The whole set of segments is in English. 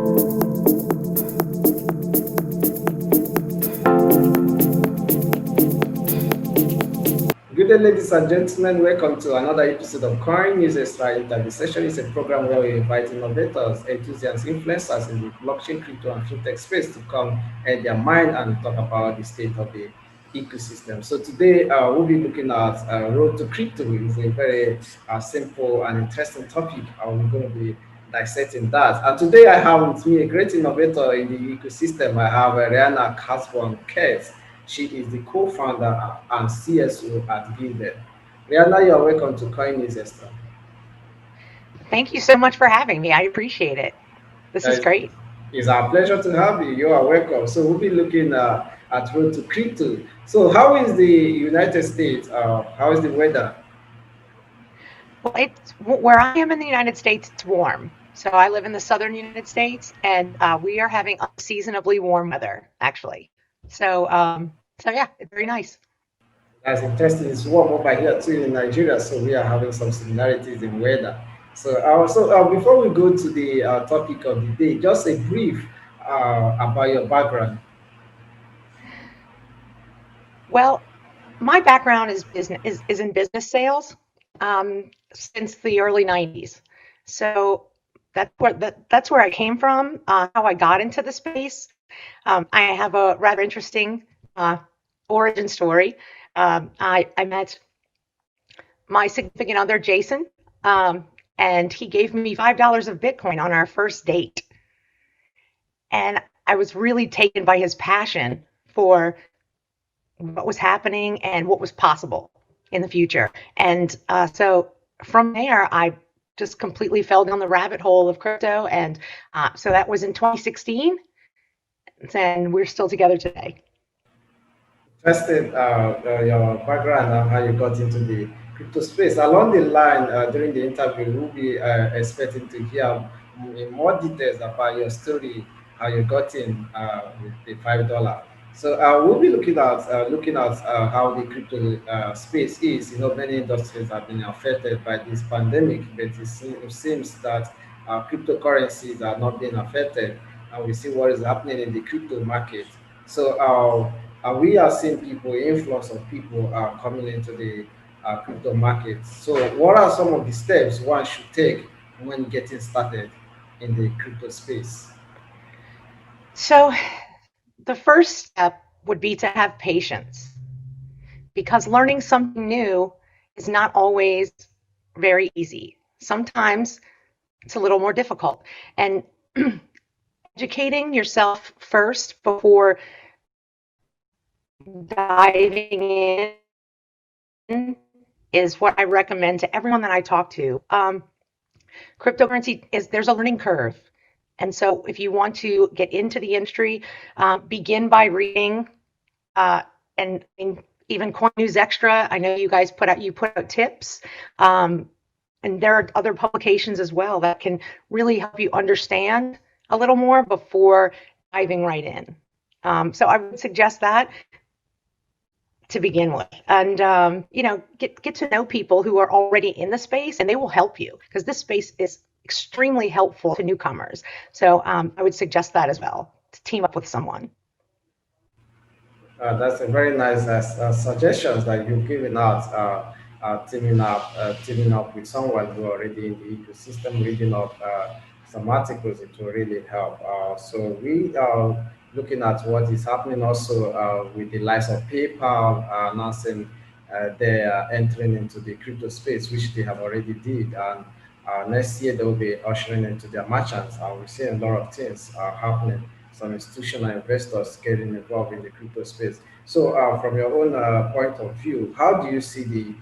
Good day, ladies and gentlemen. Welcome to another episode of CoinNewsExtra Interview Session. It's a program where we invite innovators, enthusiasts, influencers in the blockchain, crypto, and fintech space to come and their mind and talk about the state of the ecosystem. So today we'll be looking at road to crypto. It's a very simple and interesting topic. We're going to be dissecting that. And today I have with me a great innovator in the ecosystem. I have Raina Casbon-Kelts. She is the co-founder and CSO at Gilded. Rihanna, you're welcome to CoinNewsExtra. Thank you so much for having me. I appreciate it. This is Guys, great. it's our pleasure to have you. You are welcome. So we'll be looking at road to crypto. So how is the United States? How is the weather? Well, it's where I am in the United States, it's warm. So I live in the southern United States, and we are having unseasonably warm weather, actually. So yeah, it's very nice. That's interesting. It's warm over here too in Nigeria, so we are having some similarities in weather. So before we go to the topic of the day, just a brief about your background. Well, my background is in business sales since the early 90s. So that's where I came from, how I got into the space. I have a rather interesting uh, origin story. I met my significant other, Jason, and he gave me $5 of Bitcoin on our first date. And I was really taken by his passion for what was happening and what was possible in the future. And so from there, I just completely fell down the rabbit hole of crypto. And so that was in 2016, and we're still together today. Interested your background and how you got into the crypto space. Along the line, during the interview, we'll be expecting to hear in more details about your story, how you got in with the $5. So we'll be looking at how the crypto space is. You know, many industries have been affected by this pandemic, but it seems that cryptocurrencies are not being affected, and we see what is happening in the crypto market. So we are seeing people, influx of people are coming into the crypto market. So what are some of the steps one should take when getting started in the crypto space? So the first step would be to have patience, because learning something new is not always very easy. Sometimes it's a little more difficult. And educating yourself first before diving in is what I recommend to everyone that I talk to. Cryptocurrency is there's a learning curve. And so if you want to get into the industry, begin by reading and even CoinNewsExtra. I know you guys put out tips. And there are other publications as well that can really help you understand a little more before diving right in. So I would suggest that to begin with, and get to know people who are already in the space, and they will help you, because this space is extremely helpful to newcomers. So I would suggest that as well, to team up with someone. That's a very nice suggestions that you've given out. Teaming up with someone who already in the ecosystem, reading up some articles, it will really help. So we are looking at what is happening also with the likes of PayPal announcing they are entering into the crypto space, which they have already did, and next year they will be ushering into their merchants. We're seeing a lot of things happening. Some institutional investors getting involved in the crypto space. So, from your own point of view, how do you see the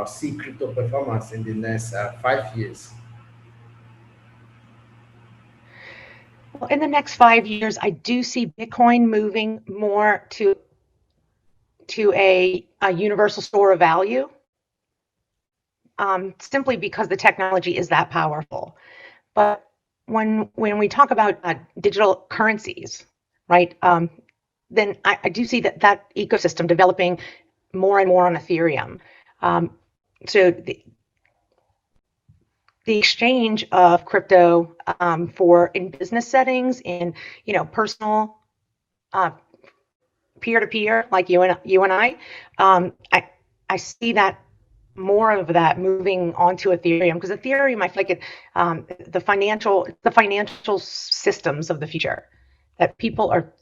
see crypto performance in the next 5 years? Well, in the next 5 years, I do see Bitcoin moving more to a universal store of value, simply because the technology is that powerful. But when we talk about digital currencies, right, then I do see that ecosystem developing more and more on Ethereum. So the exchange of crypto for in business settings, in personal uh, peer to peer, like you and I see that more of that moving onto Ethereum, because Ethereum, I feel like the financial systems of the future, that people are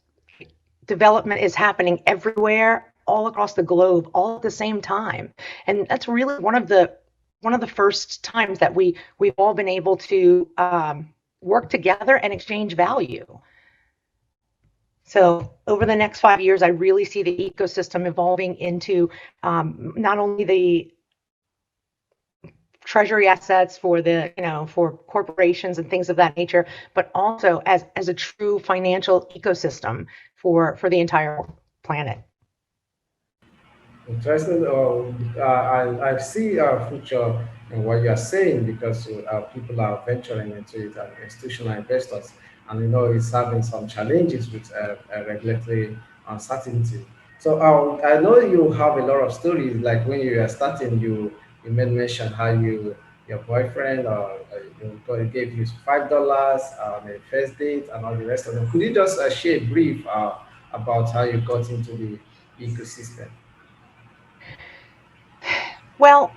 development is happening everywhere, all across the globe, all at the same time, and that's really one of the first times that we've all been able to work together and exchange value. So over the next 5 years, I really see the ecosystem evolving into not only the treasury assets for for corporations and things of that nature, but also as a true financial ecosystem for the entire planet. Interesting. I see a future in what you are saying because people are venturing into it, institutional investors, and it's having some challenges with regulatory uncertainty. So I know you have a lot of stories. Like when you were starting, you made mention how your boyfriend gave you $5 on a first date and all the rest of them. Could you just share a brief about how you got into the ecosystem? Well,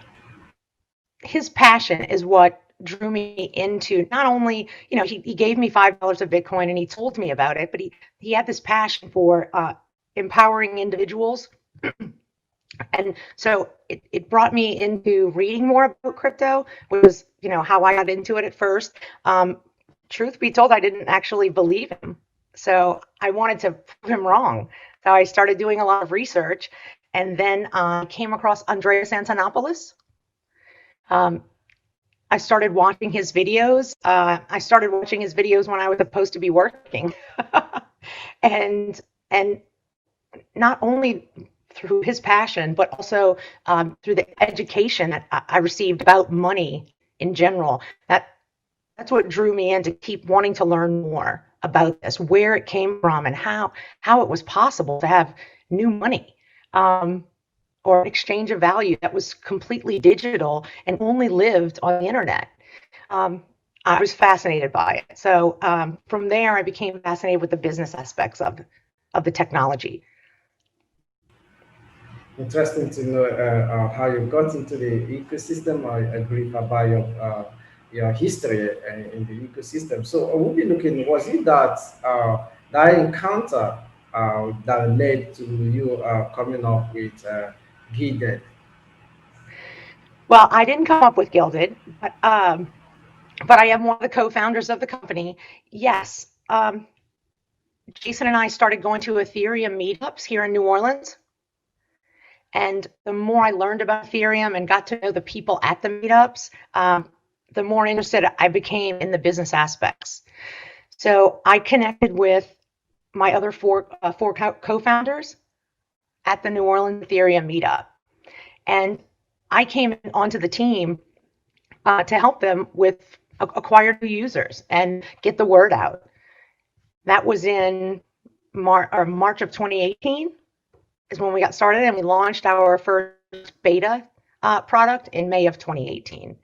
his passion is what drew me into, not only, he gave me $5 of Bitcoin and he told me about it, but he had this passion for empowering individuals. And so it brought me into reading more about crypto, which was, how I got into it at first. Truth be told, I didn't actually believe him. So I wanted to prove him wrong. So I started doing a lot of research, and then I came across Andreas Antonopoulos. Um, I started watching his videos. I started watching his videos when I was supposed to be working, and and not only through his passion, but also through the education that I received about money in general. That's what drew me in to keep wanting to learn more about this, where it came from, and how it was possible to have new money. Um, or exchange of value that was completely digital and only lived on the internet. Um, I was fascinated by it. So from there, I became fascinated with the business aspects of the technology. Interesting to know how you got into the ecosystem. I agree about your history in the ecosystem. So we'll be looking. Was it that encounter that led to you coming up with Gilded? Well, I didn't come up with Gilded, but I am one of the co-founders of the company. Yes, Jason and I started going to Ethereum meetups here in New Orleans. And the more I learned about Ethereum and got to know the people at the meetups, the more interested I became in the business aspects. So I connected with my other four co-founders at the New Orleans Ethereum meetup, and I came onto the team to help them with acquire new users and get the word out. That was in March of 2018 is when we got started, and we launched our first beta product in May of 2018.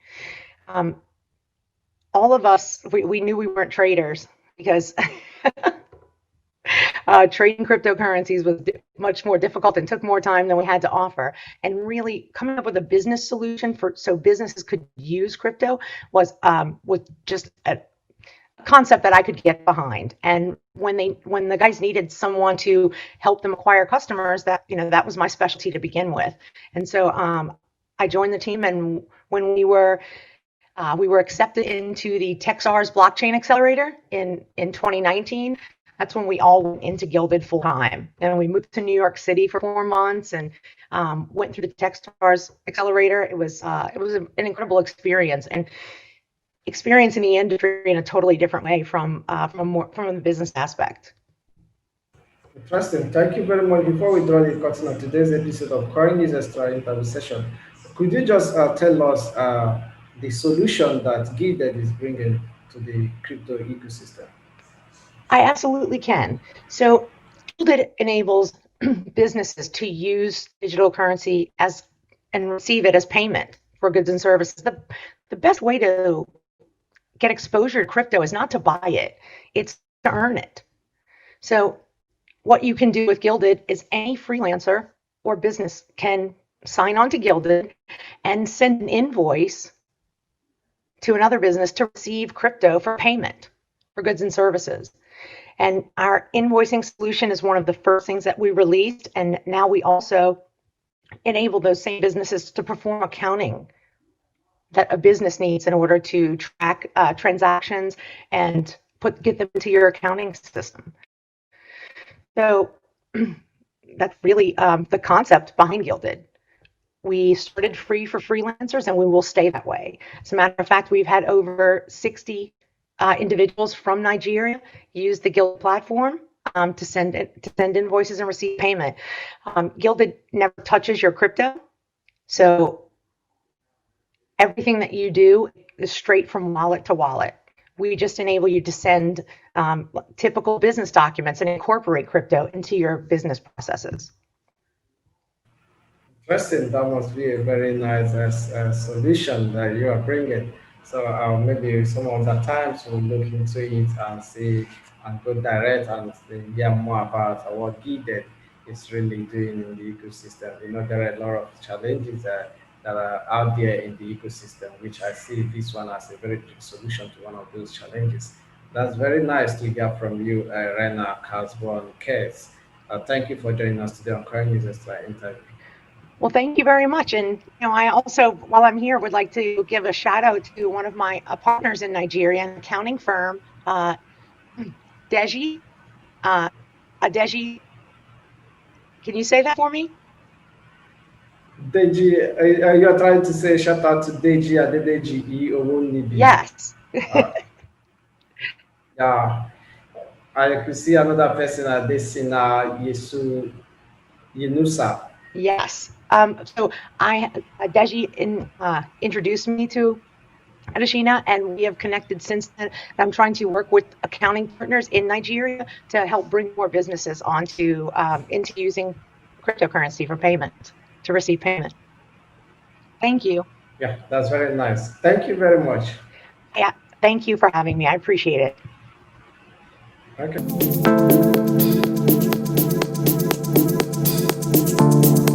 Um, all of us, we knew we weren't traders because trading cryptocurrencies was much more difficult and took more time than we had to offer. And really coming up with a business solution so businesses could use crypto was just a concept that I could get behind. And when the guys needed someone to help them acquire customers, that was my specialty to begin with. And so I joined the team, and when we were accepted into the Texars blockchain accelerator in 2019. That's when we all went into Gilded full time, and we moved to New York City for 4 months and went through the Techstars accelerator. It was an incredible experience, and experiencing the industry in a totally different way from the business aspect. Interesting. Thank you very much. Before we draw the curtain of today's episode of CoinNewsExtra interview session, could you just tell us the solution that Gilded is bringing to the crypto ecosystem? I absolutely can. So Gilded enables businesses to use digital currency as and receive it as payment for goods and services. The best way to get exposure to crypto is not to buy it, it's to earn it. So what you can do with Gilded is any freelancer or business can sign on to Gilded and send an invoice to another business to receive crypto for payment for goods and services. And our invoicing solution is one of the first things that we released. And now we also enable those same businesses to perform accounting that a business needs in order to track transactions and get them into your accounting system. So that's really the concept behind Gilded. We started free for freelancers and we will stay that way. As a matter of fact, we've had over 60 individuals from Nigeria use the Gilded platform to send invoices and receive payment. Gilded never touches your crypto, so everything that you do is straight from wallet to wallet. We just enable you to send typical business documents and incorporate crypto into your business processes. Interesting. That must be a very nice solution that you are bringing. So maybe some of the times we'll look into it and see and go direct and hear more about what Gilded is really doing in the ecosystem. There are a lot of challenges that are out there in the ecosystem, which I see this one as a very big solution to one of those challenges. That's very nice to hear from you, Raina Casbon-Kelts. Thank you for joining us today on CoinNewsExtra interview. Well, thank you very much. And I also, while I'm here, would like to give a shout out to one of my partners in Nigeria, an accounting firm, Deji. Adeji, can you say that for me? Deji, you're trying to say shout out to Deji Adedeji Owonibi. Yes. Uh, yeah, I could see another person at Desina Yenusa. Yes. So Deji introduced me to Adeshina, and we have connected since then. I'm trying to work with accounting partners in Nigeria to help bring more businesses onto into using cryptocurrency for payment, to receive payment. Thank you. Yeah, that's very nice. Thank you very much. Yeah, thank you for having me. I appreciate it. Okay.